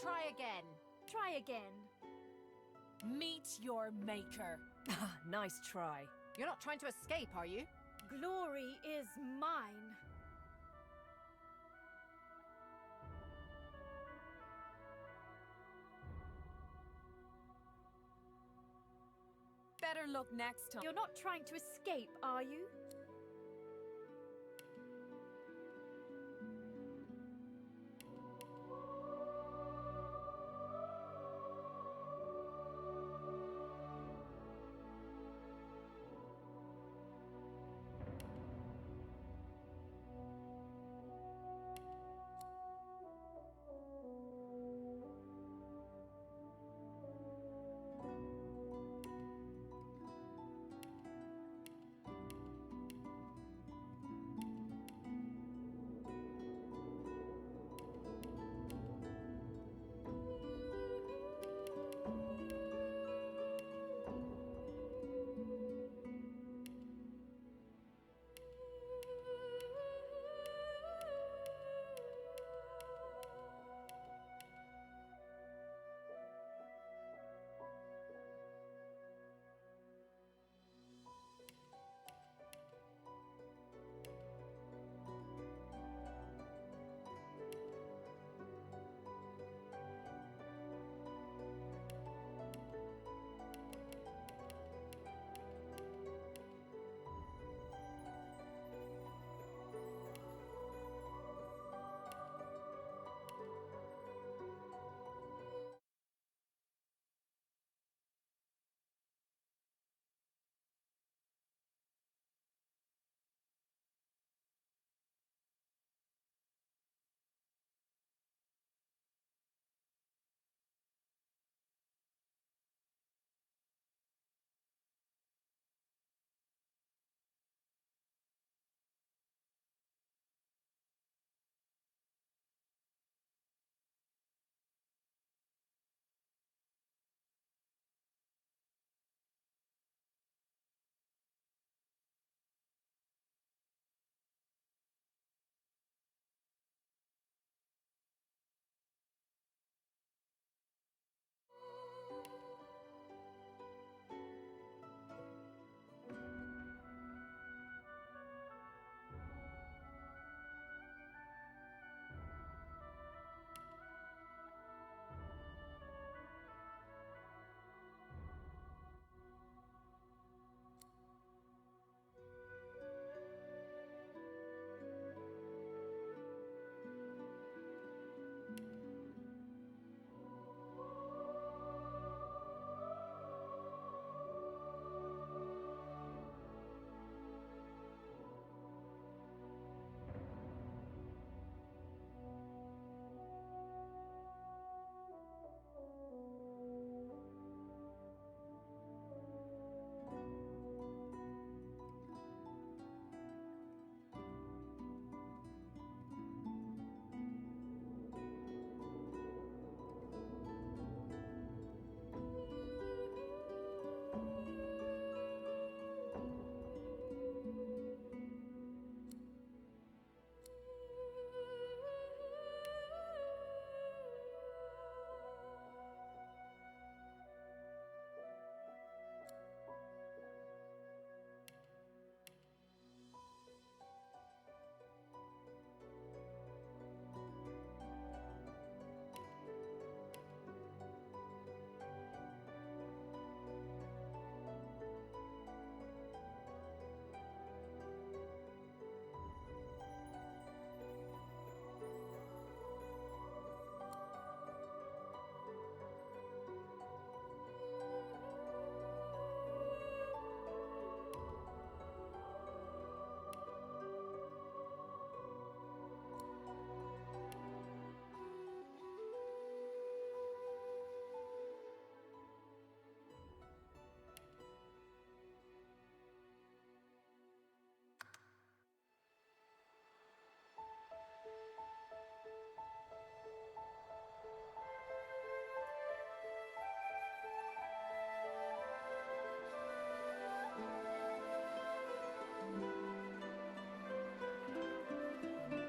Try again. Try again. Meet your maker. Nice try. You're not trying to escape, are you? Glory is mine. Better luck next time. You're not trying to escape, are you?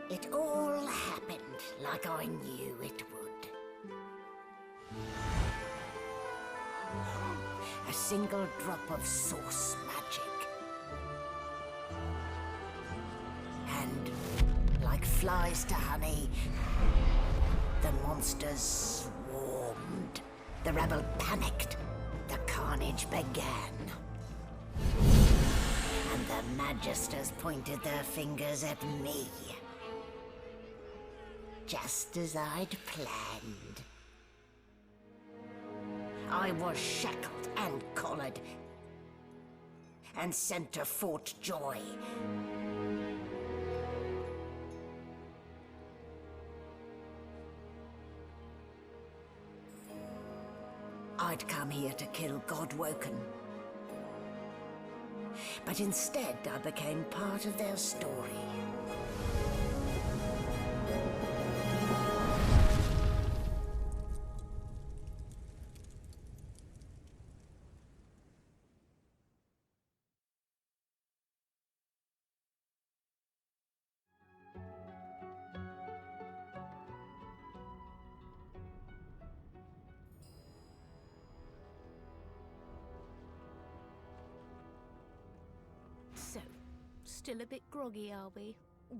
It all happened like I knew it would. single drop of source magic. And, like flies to honey, the monsters swarmed. The rebel panicked. The carnage began. And the Magisters pointed their fingers at me. Just as I'd planned. I was shackled and collared, and sent to Fort Joy. I'd come here to kill Godwoken. But instead, I became part of their story. So, still a bit groggy, are we?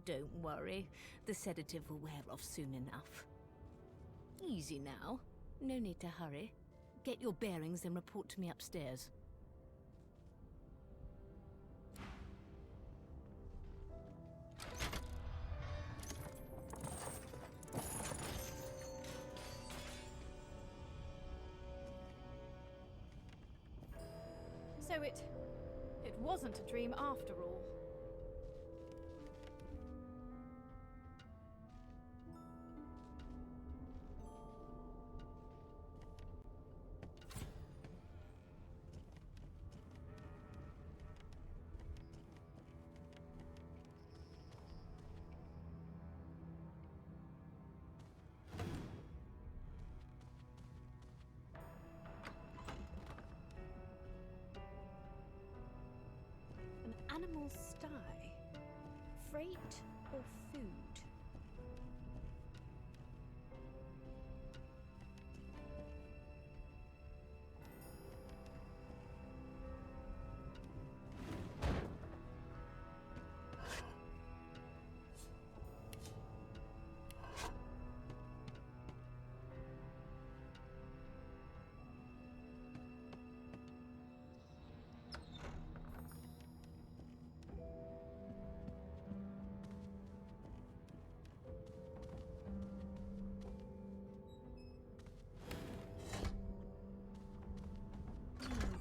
Don't worry, the sedative will wear off soon enough. Easy now, no need to hurry. Get your bearings and report to me upstairs. So it wasn't a dream after all. An animal sty? Freight or food?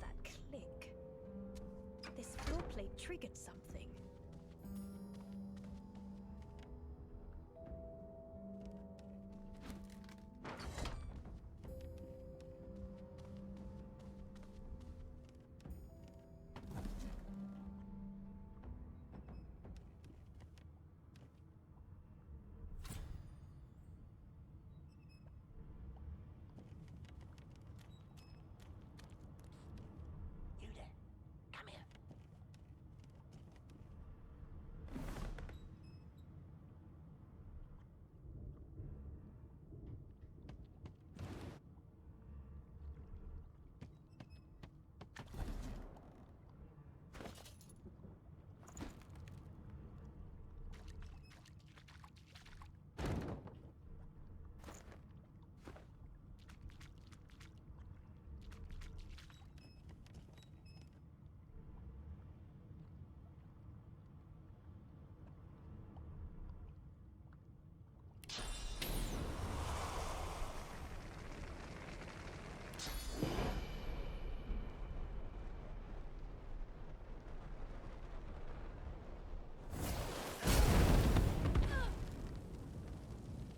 That click. This floor plate triggered something. You there. Come here.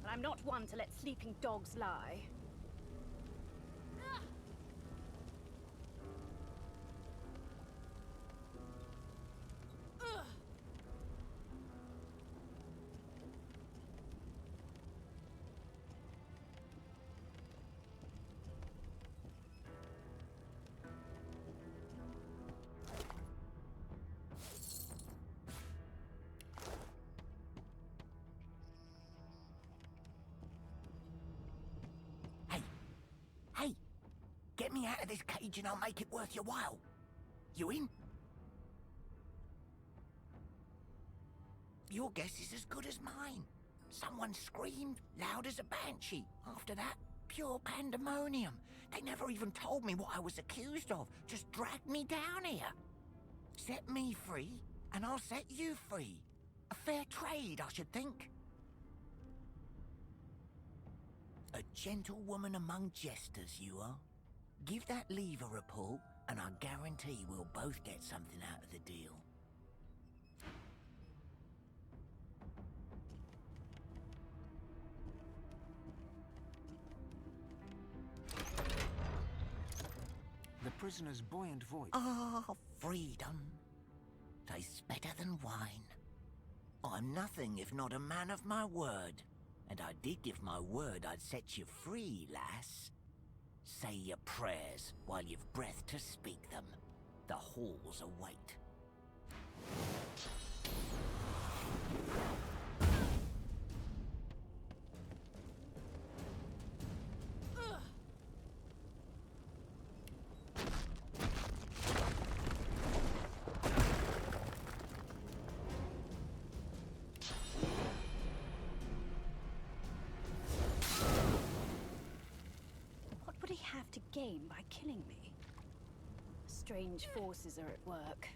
But I'm not one to let sleeping dogs lie. me out of this cage and I'll make it worth your while. You in? Your guess is as good as mine. Someone screamed loud as a banshee. After that, pure pandemonium. They never even told me what I was accused of. Just dragged me down here. Set me free, and I'll set you free. A fair trade, I should think. A gentlewoman among jesters, you are. Give that lever a pull, and I guarantee we'll both get something out of the deal. The prisoner's buoyant voice. Ah, freedom. Tastes better than wine. I'm nothing if not a man of my word. And I did give my word I'd set you free, lass. Say your prayers while you've breath to speak them. The halls await. What would he have to gain by killing me? Strange forces are at work.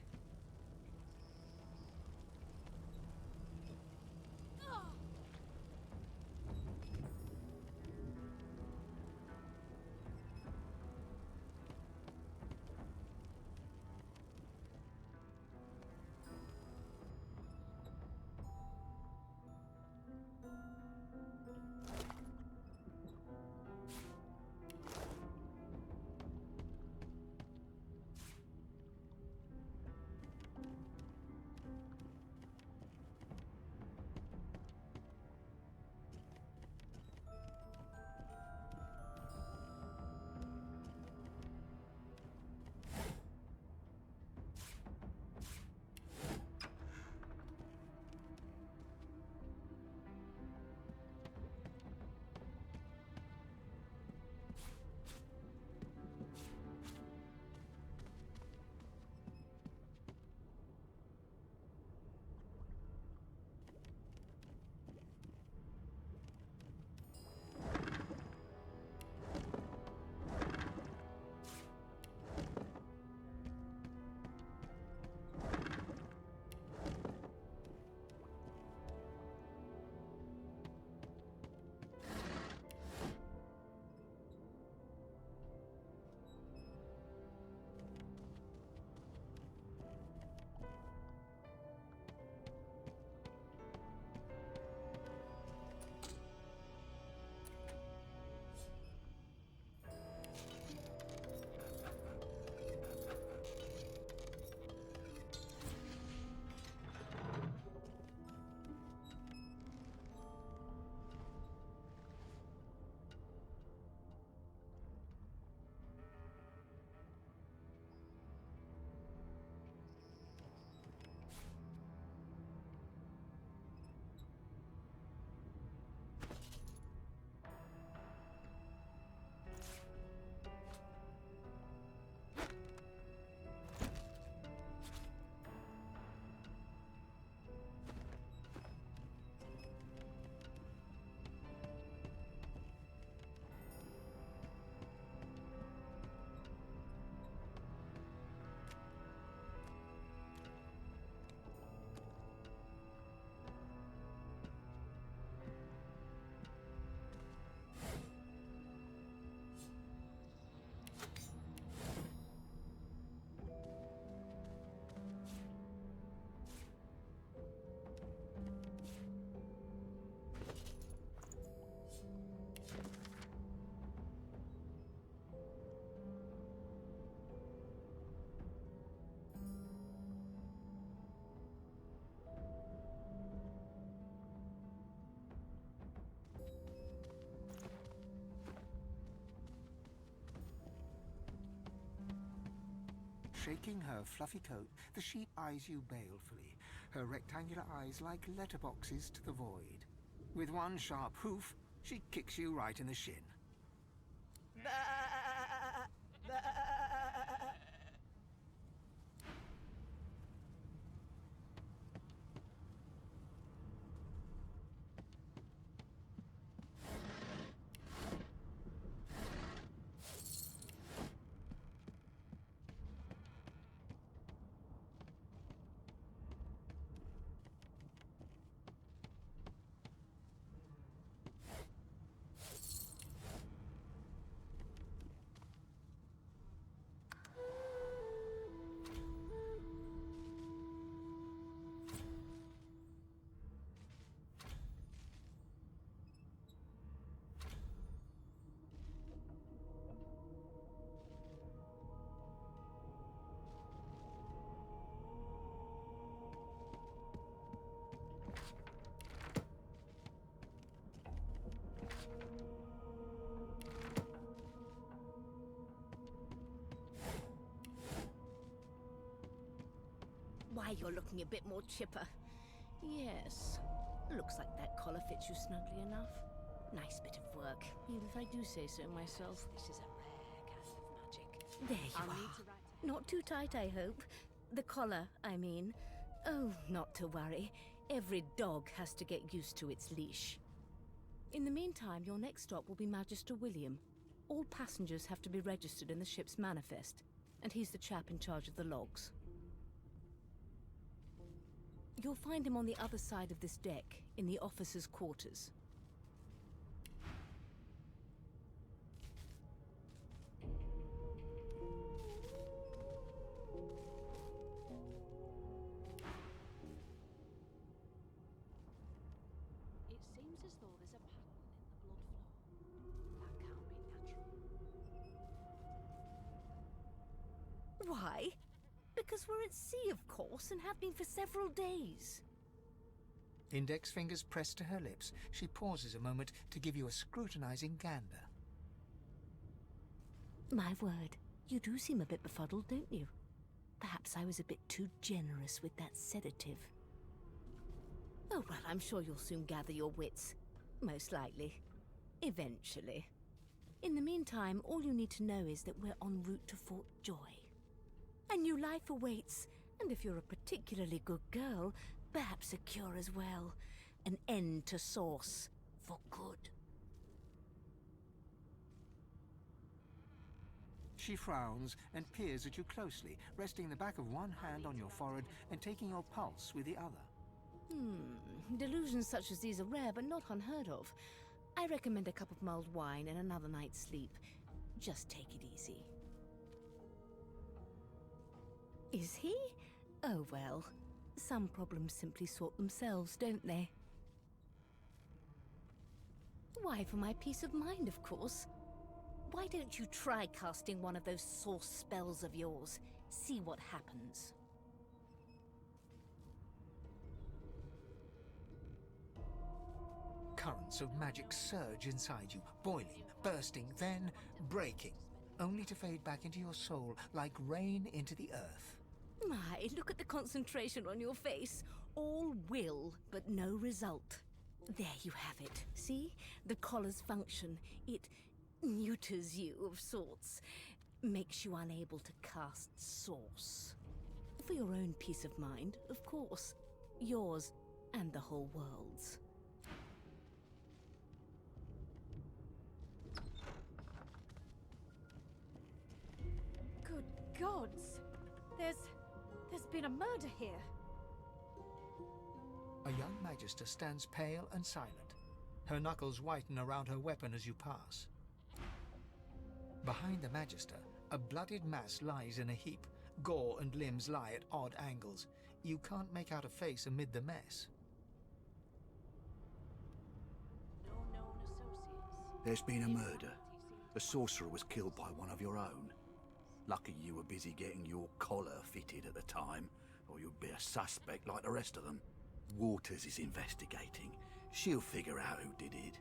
Shaking her fluffy coat, the sheep eyes you balefully, her rectangular eyes like letterboxes to the void. With one sharp hoof, she kicks you right in the shin. Bah! Bah! you're looking a bit more chipper. Yes. Looks like that collar fits you snugly enough. Nice bit of work, even if I do say so myself. This is a rare cast of magic. There you are. Not too tight, I hope. The collar, I mean. Oh, not to worry. Every dog has to get used to its leash. In the meantime, your next stop will be Magister William. All passengers have to be registered in the ship's manifest, and he's the chap in charge of the logs. You'll find him on the other side of this deck, in the officers' quarters. It seems as though there's a pattern in the blood flow. That can't be natural. Why? Because we're at sea, of course, and have been for several days. Index fingers pressed to her lips, she pauses a moment to give you a scrutinizing gander. My word, you do seem a bit befuddled, don't you? Perhaps I was a bit too generous with that sedative. Oh, well, I'm sure you'll soon gather your wits. Most likely. Eventually. In the meantime, all you need to know is that we're en route to Fort Joy. A new life awaits, and if you're a particularly good girl, perhaps a cure as well. An end to Source. For good. She frowns and peers at you closely, resting the back of one hand on your forehead and taking your pulse with the other. Delusions such as these are rare, but not unheard of. I recommend a cup of mulled wine and another night's sleep. Just take it easy. Is he? Oh well. Some problems simply sort themselves, don't they? Why, for my peace of mind, of course. Why don't you try casting one of those source spells of yours? See what happens. Currents of magic surge inside you, boiling, bursting, then breaking, only to fade back into your soul like rain into the earth. My, look at the concentration on your face. All will, but no result. There you have it. See? The collar's function. It neuters you of sorts. Makes you unable to cast Source. For your own peace of mind, of course. Yours and the whole world's. Good gods! There's been a murder here. A young magister stands pale and silent. Her knuckles whiten around her weapon as you pass. Behind the magister, a bloodied mass lies in a heap. Gore and limbs lie at odd angles. You can't make out a face amid the mess. No known associates. There's been a murder. The sorcerer was killed by one of your own. Lucky you were busy getting your collar fitted at the time, or you'd be a suspect like the rest of them. Waters is investigating. She'll figure out who did it.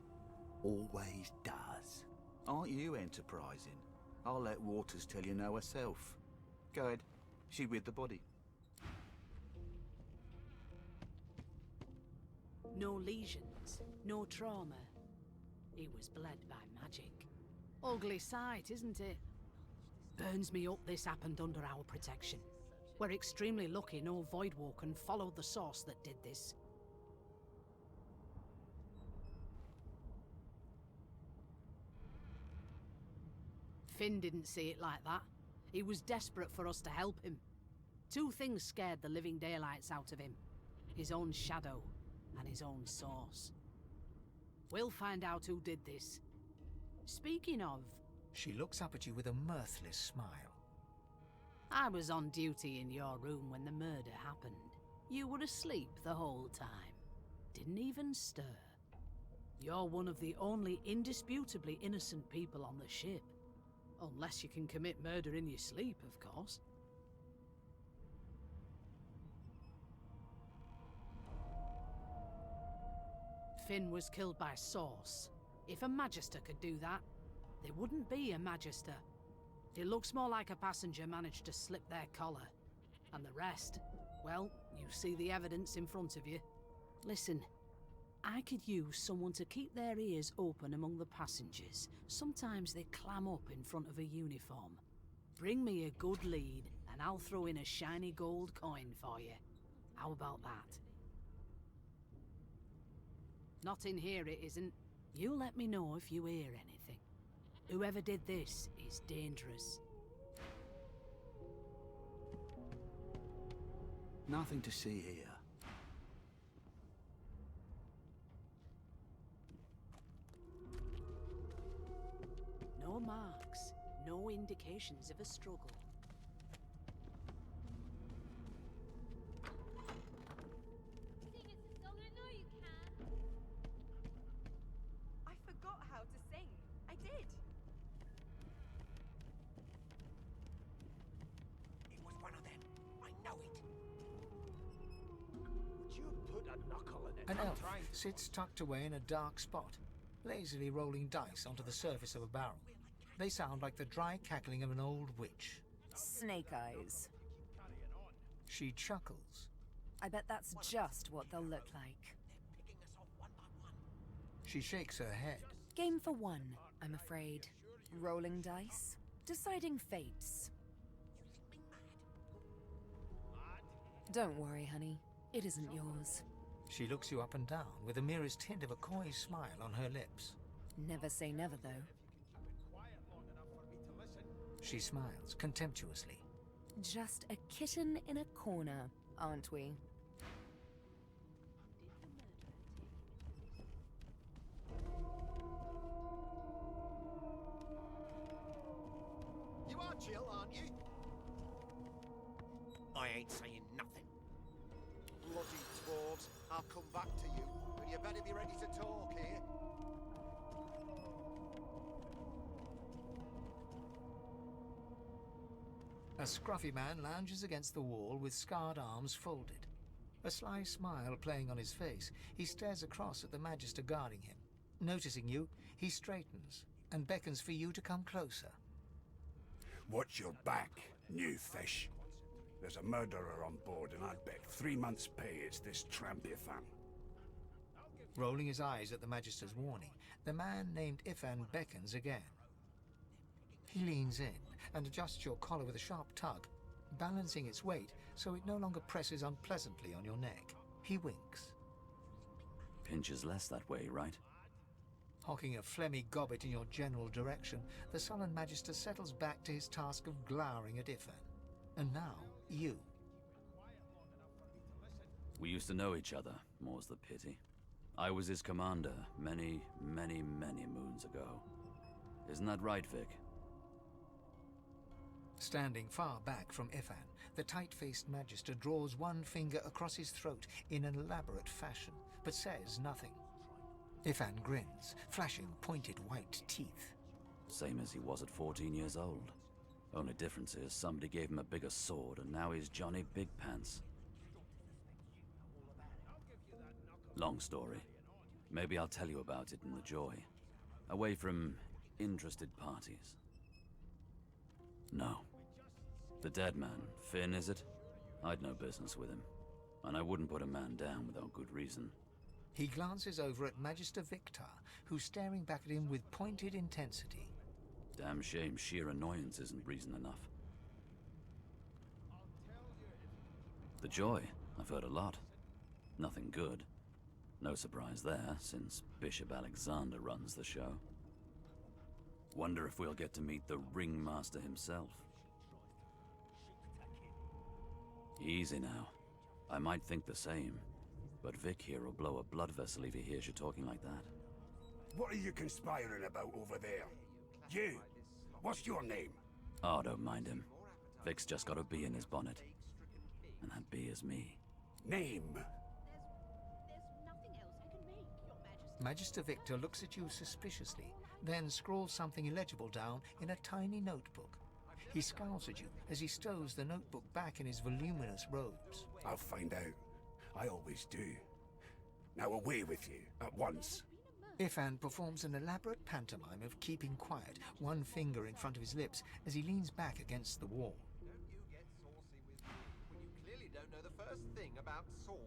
Always does. Aren't you enterprising? I'll let Waters tell you no herself. Go ahead. She with the body. No lesions, no trauma. He was bled by magic. Ugly sight, isn't it? Burns me up this happened under our protection. We're extremely lucky no Voidwalker followed the source that did this. Finn didn't see it like that. He was desperate for us to help him. Two things scared the living daylights out of him. His own shadow and his own source. We'll find out who did this. Speaking of... She looks up at you with a mirthless smile. I was on duty in your room when the murder happened. You were asleep the whole time. Didn't even stir. You're one of the only indisputably innocent people on the ship. Unless you can commit murder in your sleep, of course. Finn was killed by Source. If a Magister could do that, there wouldn't be a Magister. It looks more like a passenger managed to slip their collar. And the rest, well, You see the evidence in front of you. Listen, I could use someone to keep their ears open among the passengers. Sometimes they clam up in front of a uniform. Bring me a good lead, and I'll throw in a shiny gold coin for you. How about that? Not in here, it isn't. You let me know if you hear anything. Whoever did this is dangerous. Nothing to see here. No marks, no indications of a struggle. I forgot how to sing. I did. It was one of them. I know it. Would you put a knuckle in it? An elf sits tucked away in a dark spot, lazily rolling dice onto the surface of a barrel. They sound like the dry cackling of an old witch. Snake eyes. She chuckles. I bet that's just what they'll look like. She shakes her head. Game for one, I'm afraid. Rolling dice, deciding fates. Don't worry, honey. It isn't yours. She looks you up and down with the merest hint of a coy smile on her lips. Never say never, though. She smiles contemptuously. Just a kitten in a corner, aren't we? You are chill, aren't you? I ain't saying nothing. Bloody dwarves, I'll come back to you, but you better be ready to talk here. A scruffy man lounges against the wall with scarred arms folded. A sly smile playing on his face, he stares across at the Magister guarding him. Noticing you, he straightens and beckons for you to come closer. Watch your back, new fish. There's a murderer on board, and I'd bet 3 months' pay it's this trampy fan. Rolling his eyes at the Magister's warning, the man named Ifan beckons again. He leans in and adjusts your collar with a sharp tug, balancing its weight so it no longer presses unpleasantly on your neck. He winks. Pinches less that way, right? Hocking a phlegmy gobbet in your general direction, the sullen Magister settles back to his task of glowering at Ifan. And now, you. We used to know each other, more's the pity. I was his commander many, many, many moons ago. Isn't that right, Vic? Standing far back from Ifan, the tight-faced Magister draws one finger across his throat in an elaborate fashion, but says nothing. Ifan grins, flashing pointed white teeth. Same as he was at 14 years old. Only difference is somebody gave him a bigger sword, and now he's Johnny Big Pants. Long story. Maybe I'll tell you about it in the Joy. Away from interested parties. No. The dead man, Finn, is it? I'd no business with him. And I wouldn't put a man down without good reason. He glances over at Magister Victor, who's staring back at him with pointed intensity. Damn shame sheer annoyance isn't reason enough. The Joy, I've heard a lot. Nothing good. No surprise there, since Bishop Alexander runs the show. Wonder if we'll get to meet the Ringmaster himself. Easy now. I might think the same, but Vic here will blow a blood vessel if he hears you talking like that. What are you conspiring about over there? You! What's your name? Oh, don't mind him. Vic's just got a bee in his bonnet. And that bee is me. Name? Magister Victor looks at you suspiciously, then scrawls something illegible down in a tiny notebook. He scowls at you as he stows the notebook back in his voluminous robes. I'll find out. I always do. Now away with you, at once. Ifan performs an elaborate pantomime of keeping quiet, one finger in front of his lips as he leans back against the wall. Don't you get saucy with me when you clearly don't know the first thing about that source.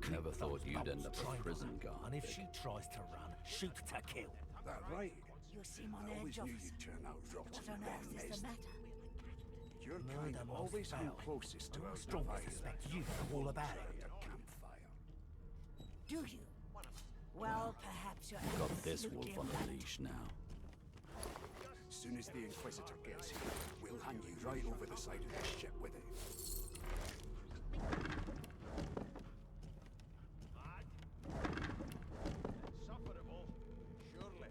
Never thought you'd end up a prison guard. And if she tries to run, shoot to kill. That right? You seem I on always edge, knew officer. you'd turn out rotten What on then, earth is Mist. the matter? Your kind Murder have must always come fail. closest to And our I strongly device. suspect you know all about it. At a campfire. Do you? Well, perhaps you're Got this absolutely wolf on right. a leash now. As soon as the Inquisitor gets here, we'll hang you right over the side of this ship with it. Insufferable, surely.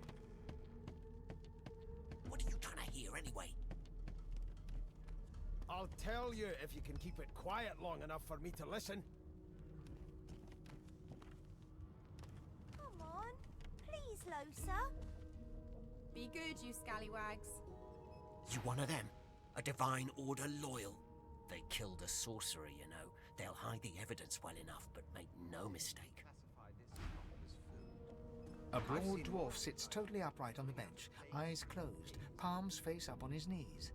What are you trying to hear anyway? I'll tell you if you can keep it quiet long enough for me to listen. Come on. Please, Losa. Be good, you scallywags. You one of them? A Divine Order loyal? They killed a sorcerer, you know. They'll hide the evidence well enough, but make no mistake. A broad dwarf sits totally upright on the bench, eyes closed, palms face up on his knees.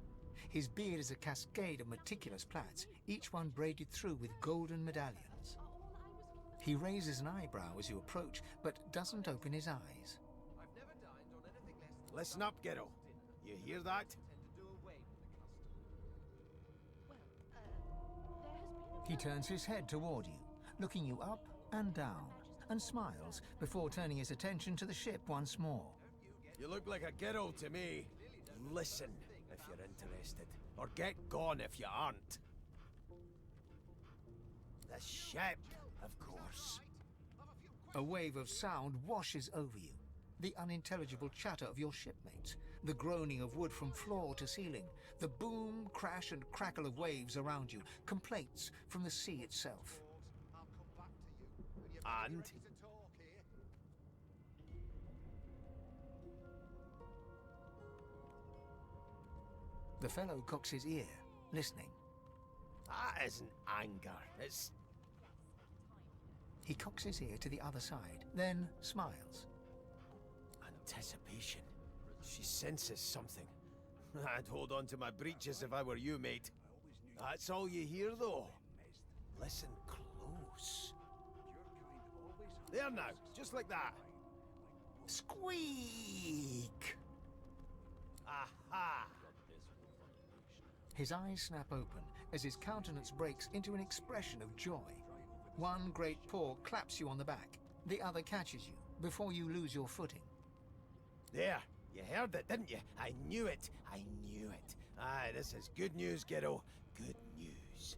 His beard is a cascade of meticulous plaits, each one braided through with golden medallions. He raises an eyebrow as you approach, but doesn't open his eyes. Listen up, Ghetto. You hear that? He turns his head toward you, looking you up and down, and smiles before turning his attention to the ship once more. You look like a Ghetto to me. Listen if you're interested, or get gone if you aren't. The ship, of course. A wave of sound washes over you. The unintelligible chatter of your shipmates, the groaning of wood from floor to ceiling, the boom, crash and crackle of waves around you, complaints from the sea itself. And? The fellow cocks his ear, listening. That isn't anger, it's... He cocks his ear to the other side, then smiles. Anticipation. She senses something. I'd hold on to my breeches if I were you, mate. That's all you hear, though. Listen close. There now, just like that. Squeak! Aha! His eyes snap open as his countenance breaks into an expression of joy. One great paw claps you on the back. The other catches you before you lose your footing. There, you heard it, didn't you? I knew it. I knew it. Aye, this is good news, Ghetto. Good news.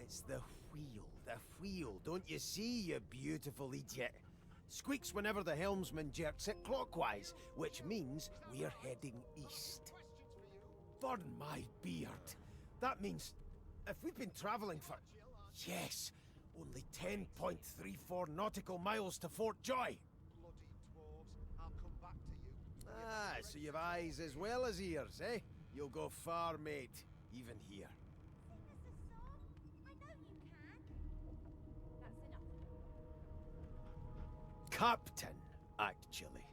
It's the wheel. The wheel. Don't you see, you beautiful idiot? Squeaks whenever the helmsman jerks it clockwise, which means we're heading east. Burn my beard. That means if we've been traveling for... Yes, only 10.34 nautical miles to Fort Joy. Ah, so you've eyes as well as ears, eh? You'll go far, mate. Even here. Captain, actually.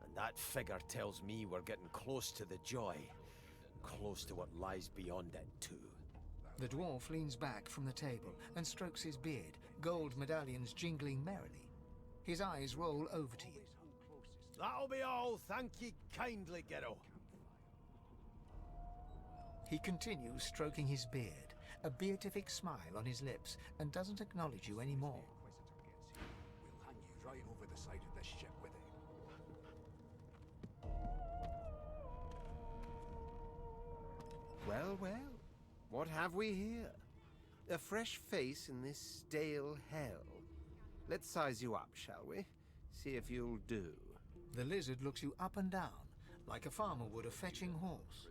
And that figure tells me we're getting close to the Joy. Close to what lies beyond it, too. The dwarf leans back from the table and strokes his beard, gold medallions jingling merrily. His eyes roll over to you. That'll be all, thank ye kindly, Ghetto. He continues stroking his beard, a beatific smile on his lips, and doesn't acknowledge you anymore. We'll hang you right over the side of this ship with it. Well, well. What have we here? A fresh face in this stale hell. Let's size you up, shall we? See if you'll do. The lizard looks you up and down, like a farmer would a fetching horse.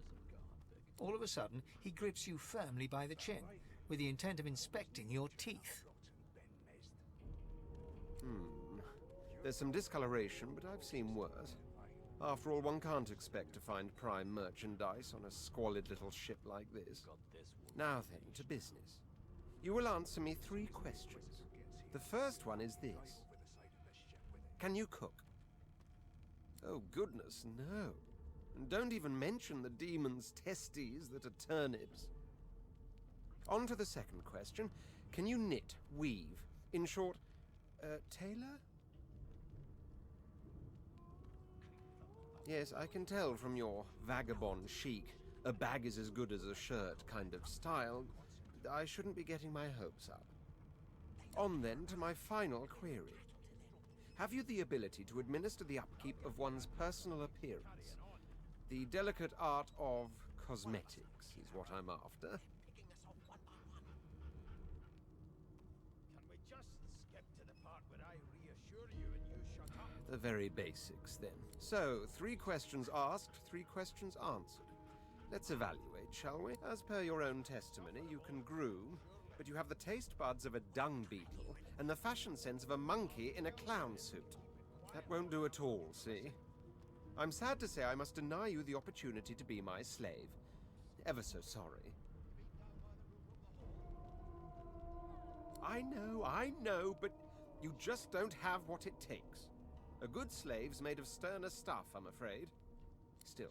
All of a sudden, he grips you firmly by the chin, with the intent of inspecting your teeth. There's some discoloration, but I've seen worse. After all, one can't expect to find prime merchandise on a squalid little ship like this. Now then, to business. You will answer me 3 questions. The first one is this. Can you cook? Oh, goodness, no. And don't even mention the demon's testes that are turnips. On to the second question. Can you knit, weave? In short, tailor? Yes, I can tell from your vagabond chic, a bag is as good as a shirt kind of style. I shouldn't be getting my hopes up. On then to my final query. Have you the ability to administer the upkeep of one's personal appearance? The delicate art of cosmetics is what I'm after. The very basics, then. So, 3 questions asked, 3 questions answered. Let's evaluate, shall we? As per your own testimony, you can groom, but you have the taste buds of a dung beetle and the fashion sense of a monkey in a clown suit. That won't do at all, see? I'm sad to say I must deny you the opportunity to be my slave. Ever so sorry. I know, but you just don't have what it takes. A good slave's made of sterner stuff, I'm afraid. Still,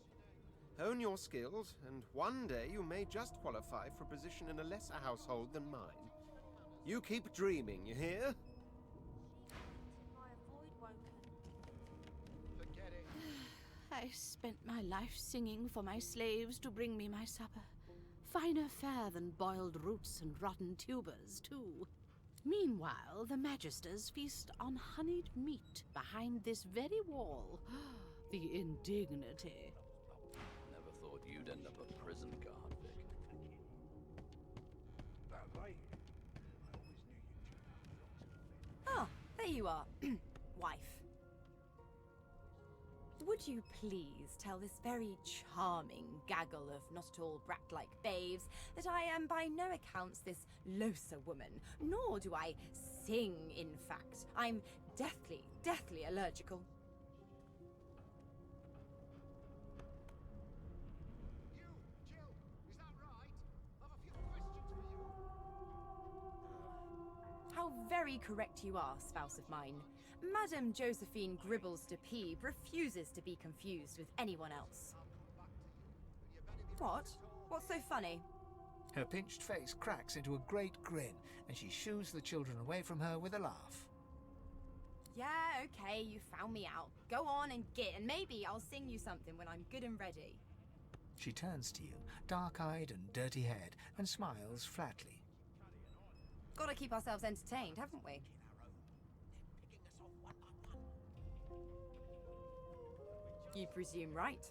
hone your skills, and one day you may just qualify for a position in a lesser household than mine. You keep dreaming, you hear? I spent my life singing for my slaves to bring me my supper. Finer fare than boiled roots and rotten tubers, too. Meanwhile, the Magisters feast on honeyed meat behind this very wall. The indignity. Never thought you'd end up a prison guard, Vic. Oh, there you are, wife. Would you please tell this very charming gaggle of not-at-all brat-like babes that I am by no accounts this Losa woman, nor do I sing, in fact. I'm deathly allergical. How very correct you are, spouse of mine. Madame Josephine Gribbles de Peeb refuses to be confused with anyone else. What? What's so funny? Her pinched face cracks into a great grin, and she shoos the children away from her with a laugh. Yeah, okay, you found me out. Go on and git, and maybe I'll sing you something when I'm good and ready. She turns to you, dark-eyed and dirty-haired, and smiles flatly. Gotta keep ourselves entertained, haven't we? You presume right.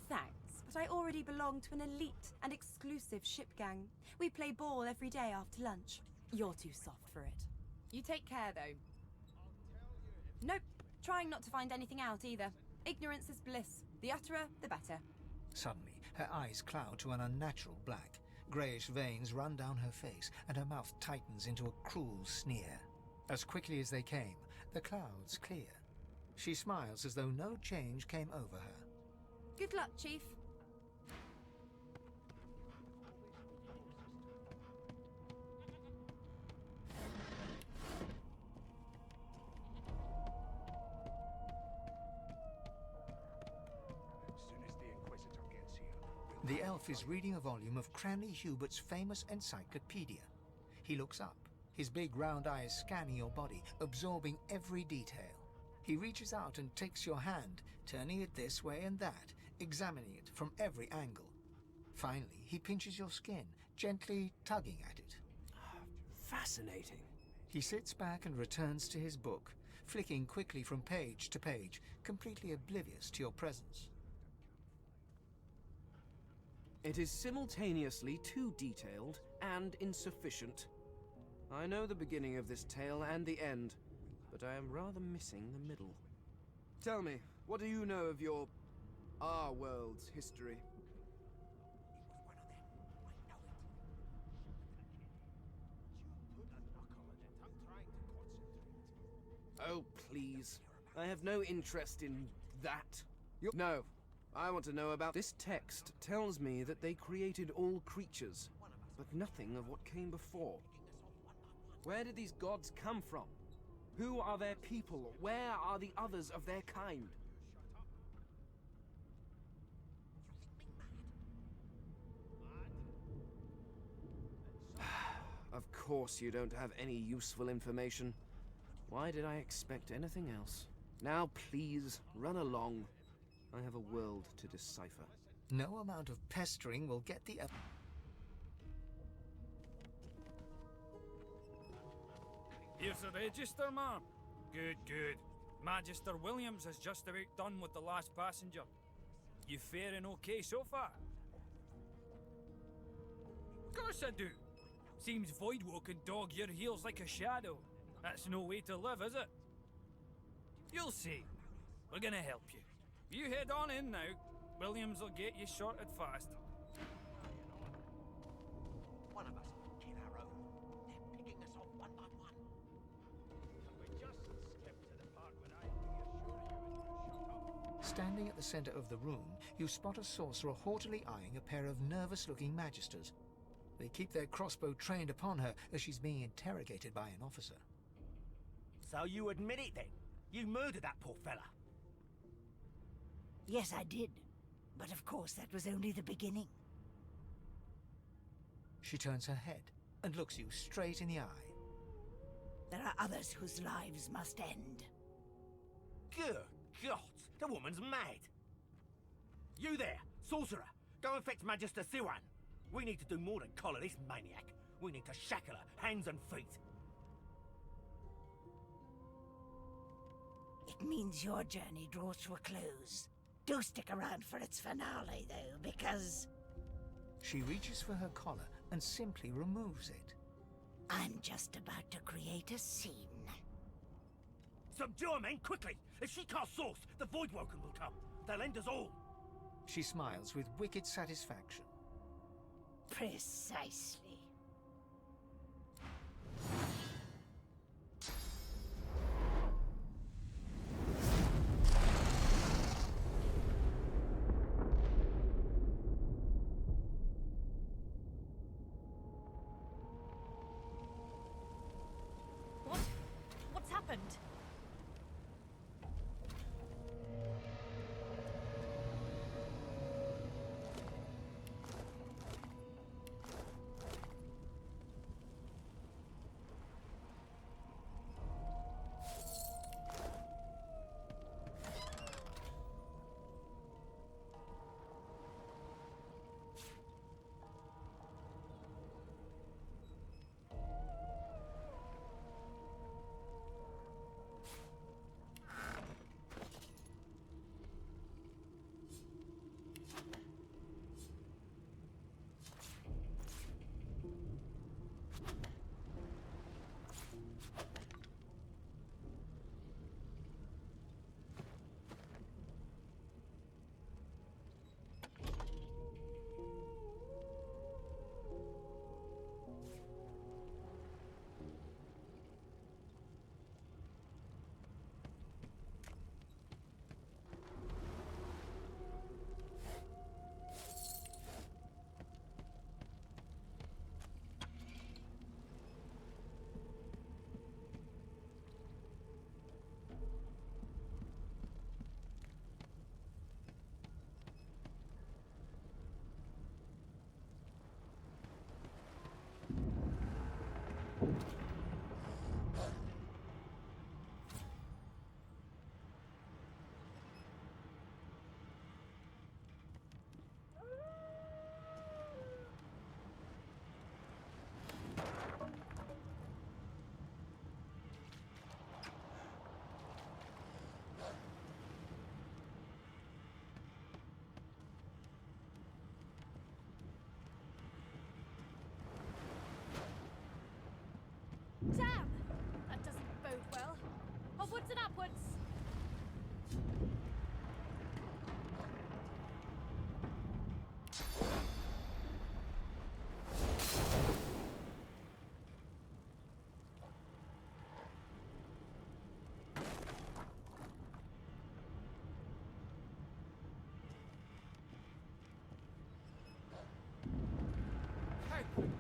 Thanks, but I already belong to an elite and exclusive ship gang. We play ball every day after lunch. You're too soft for it. You take care, though. Nope, trying not to find anything out either. Ignorance is bliss. The utterer, the better. Suddenly, her eyes cloud to an unnatural black. Greyish veins run down her face, and her mouth tightens into a cruel sneer. As quickly as they came, the clouds clear. She smiles as though no change came over her. Good luck, Chief. The elf is reading a volume of Cranley Hubert's famous encyclopedia. He looks up, his big round eyes scanning your body, absorbing every detail. He reaches out and takes your hand, turning it this way and that, examining it from every angle. Finally, he pinches your skin, gently tugging at it. Fascinating. He sits back and returns to his book, flicking quickly from page to page, completely oblivious to your presence. It is simultaneously too detailed and insufficient. I know the beginning of this tale and the end, but I am rather missing the middle. Tell me, what do you know of our world's history? please. I have no interest in that. No. I want to know about... This text tells me that they created all creatures, but nothing of what came before. Where did these gods come from? Who are their people? Where are the others of their kind? Of course you don't have any useful information. Why did I expect anything else? Now please, run along. I have a world to decipher. No amount of pestering will get the... Here's the register, ma'am. Good, good. Magister Williams has just about done with the last passenger. You faring okay so far? Course I do. Seems Voidwoe can dog your heels like a shadow. That's no way to live, is it? You'll see. We're gonna help you. You head on in now. Williams will get you sorted fast. One of us will kill our own. They're picking us off one by one. We just skip to the part where I reassure you. Standing at the center of the room, you spot a sorcerer haughtily eyeing a pair of nervous-looking magisters. They keep their crossbow trained upon her as she's being interrogated by an officer. So you admit it then? You murdered that poor fella? Yes, I did. But of course, that was only the beginning. She turns her head and looks you straight in the eye. There are others whose lives must end. Good God, the woman's mad. You there, sorcerer, go and fetch Magister Siwan. We need to do more than collar this maniac. We need to shackle her, hands and feet. It means your journey draws to a close. Do stick around for its finale, though, because... She reaches for her collar and simply removes it. I'm just about to create a scene. Subdue her, men, quickly! If she casts source, the Voidwoken will come. They'll end us all. She smiles with wicked satisfaction. Precisely. What's happened?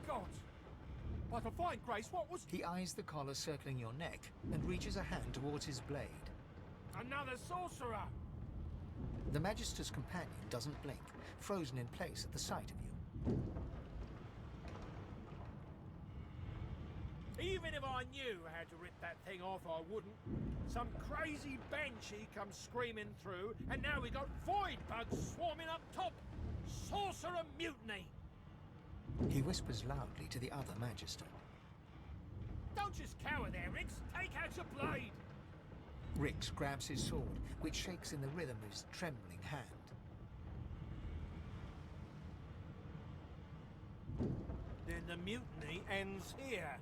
God! By divine grace, what was... He eyes the collar circling your neck and reaches a hand towards his blade. Another sorcerer! The Magister's companion doesn't blink, frozen in place at the sight of you. Even if I knew how to rip that thing off, I wouldn't. Some crazy banshee comes screaming through, and now we got void bugs swarming up top. Sorcerer mutiny! He whispers loudly to the other Magister. Don't just cower there, Riggs. Take out your blade. Riggs grabs his sword, which shakes in the rhythm of his trembling hand. Then the mutiny ends here.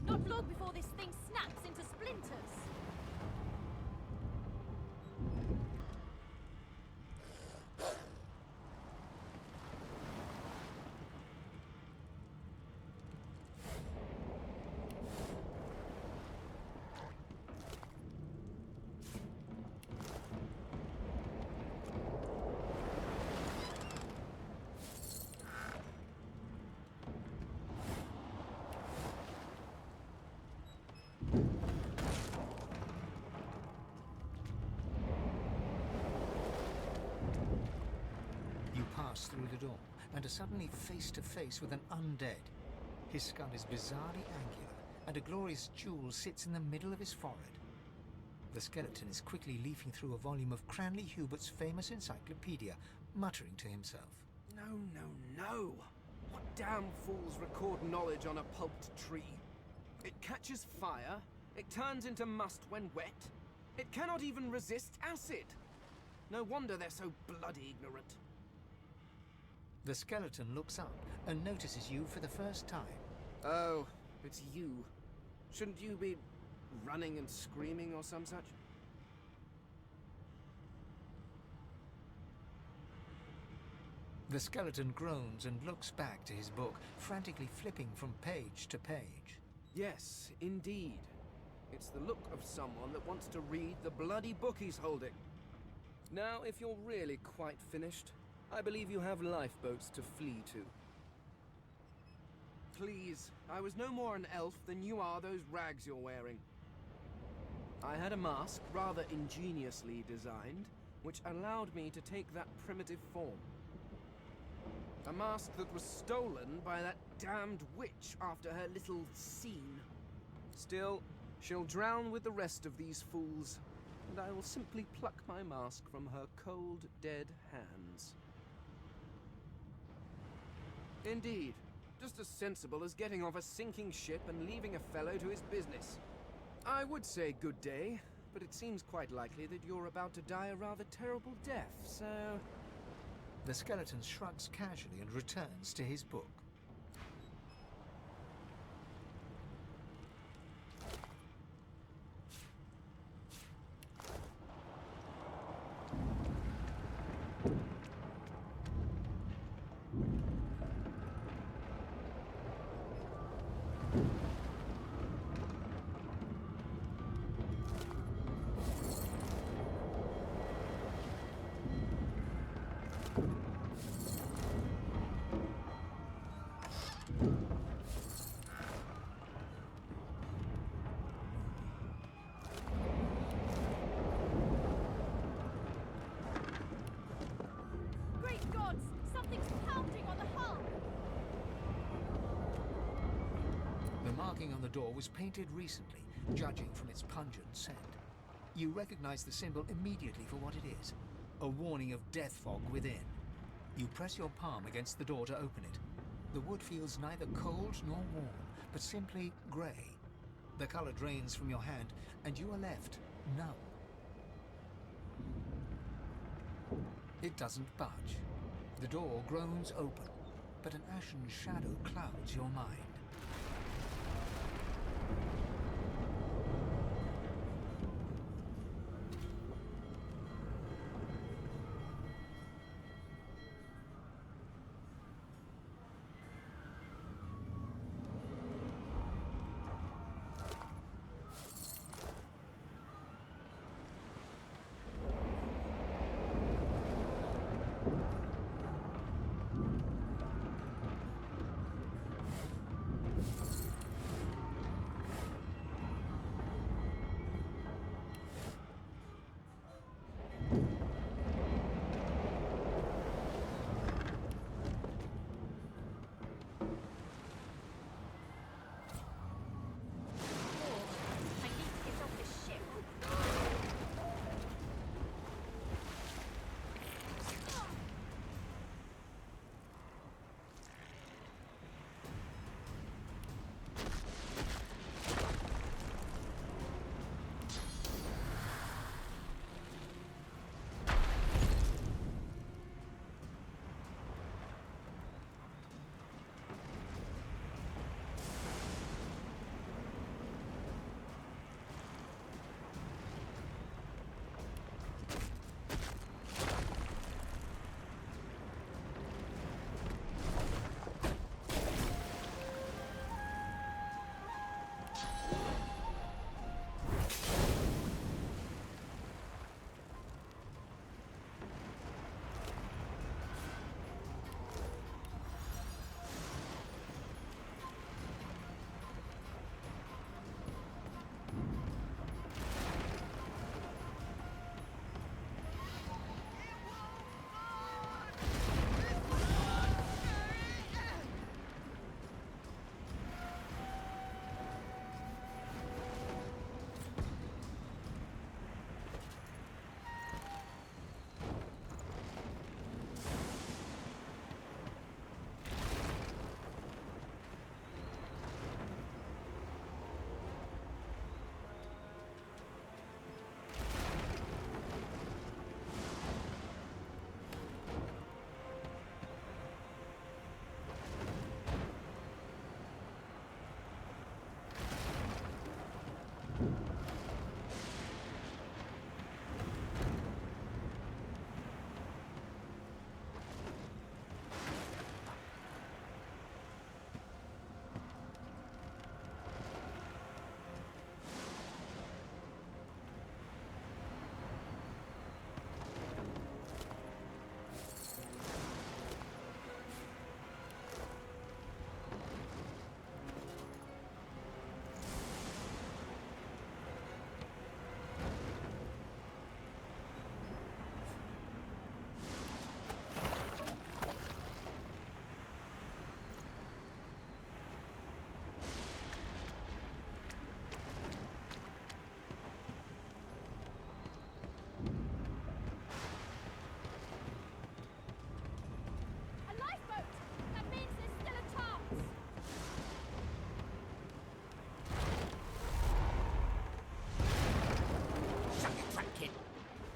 Not long before this thing snaps into splinters. Through the door and are suddenly face to face with an undead. His skull is bizarrely angular, and a glorious jewel sits in the middle of his forehead. The skeleton is quickly leafing through a volume of Cranley Hubert's famous encyclopedia, muttering to himself. No, no, no! What damn fools record knowledge on a pulped tree? It catches fire, it turns into must when wet, it cannot even resist acid! No wonder they're so bloody ignorant. The skeleton looks up and notices you for the first time. Oh, it's you. Shouldn't you be running and screaming or some such? The skeleton groans and looks back to his book, frantically flipping from page to page. Yes, indeed. It's the look of someone that wants to read the bloody book he's holding. Now, if you're really quite finished, I believe you have lifeboats to flee to. Please, I was no more an elf than you are those rags you're wearing. I had a mask, rather ingeniously designed, which allowed me to take that primitive form. A mask that was stolen by that damned witch after her little scene. Still, she'll drown with the rest of these fools, and I will simply pluck my mask from her cold, dead hands. Indeed, just as sensible as getting off a sinking ship and leaving a fellow to his business. I would say good day, but it seems quite likely that you're about to die a rather terrible death, so... The skeleton shrugs casually and returns to his book. marking on the door was painted recently, judging from its pungent scent. You recognize the symbol immediately for what it is, a warning of death fog within. You press your palm against the door to open it. The wood feels neither cold nor warm, but simply grey. The color drains from your hand, and you are left numb. It doesn't budge. The door groans open, but an ashen shadow clouds your mind.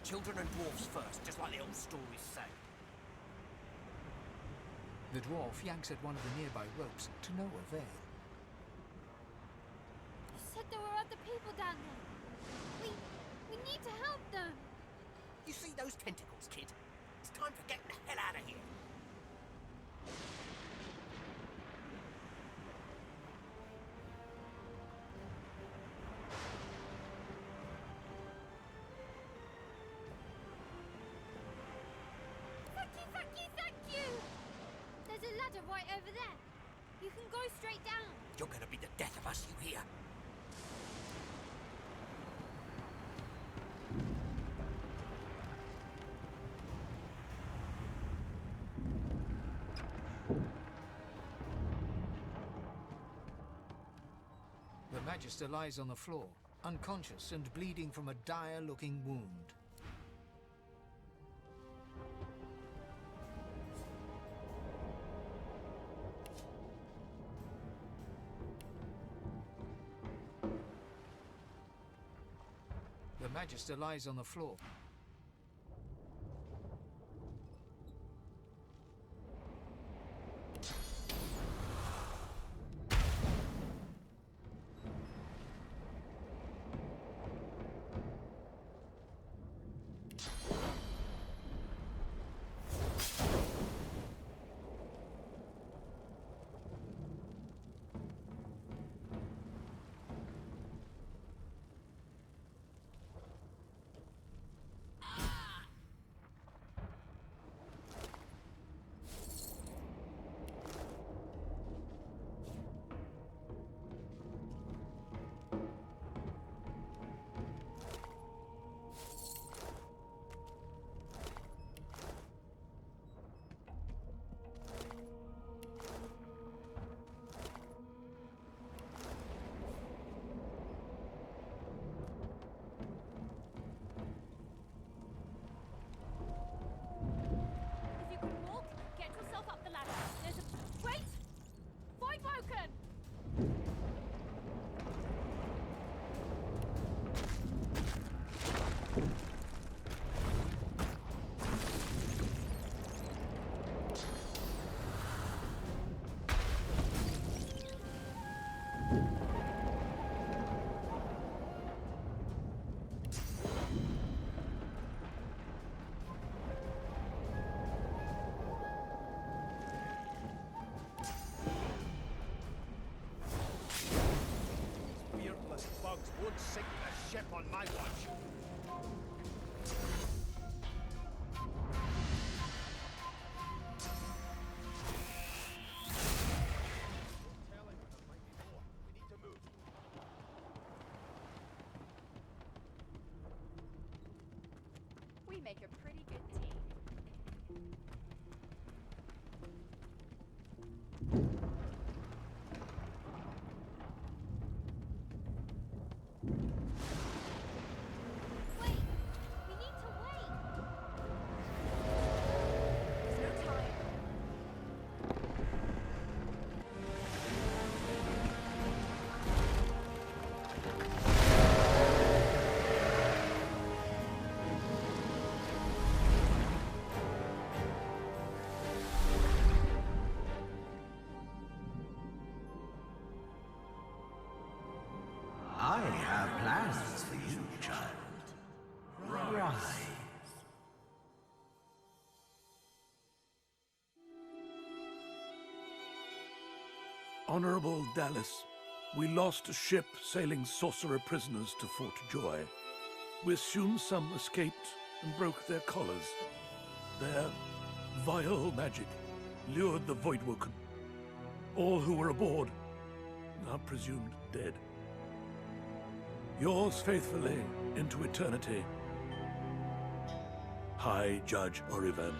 Children and dwarfs first, just like the old stories say. The dwarf yanks at one of the nearby ropes to no avail. You said there were other people down there. We need to help them. You see those tentacles, kid? It's time for getting the hell out of here. Thank you! There's a ladder right over there. You can go straight down. You're gonna be the death of us, you hear? Magister lies on the floor, unconscious and bleeding from a dire-looking wound. The Magister lies on the floor. If you can walk, get yourself up the ladder. There's a... Wait! Void Woken! Beardless bugs won't sink the ship on my watch. We make a pretty good team. Wait! We need to wait! There's no time. I have plans for you, child. Rise. Honorable Dallas, we lost a ship sailing sorcerer prisoners to Fort Joy. We assume some escaped and broke their collars. Their vile magic lured the Voidwoken. All who were aboard are presumed dead. Yours faithfully into eternity, High Judge Orivan.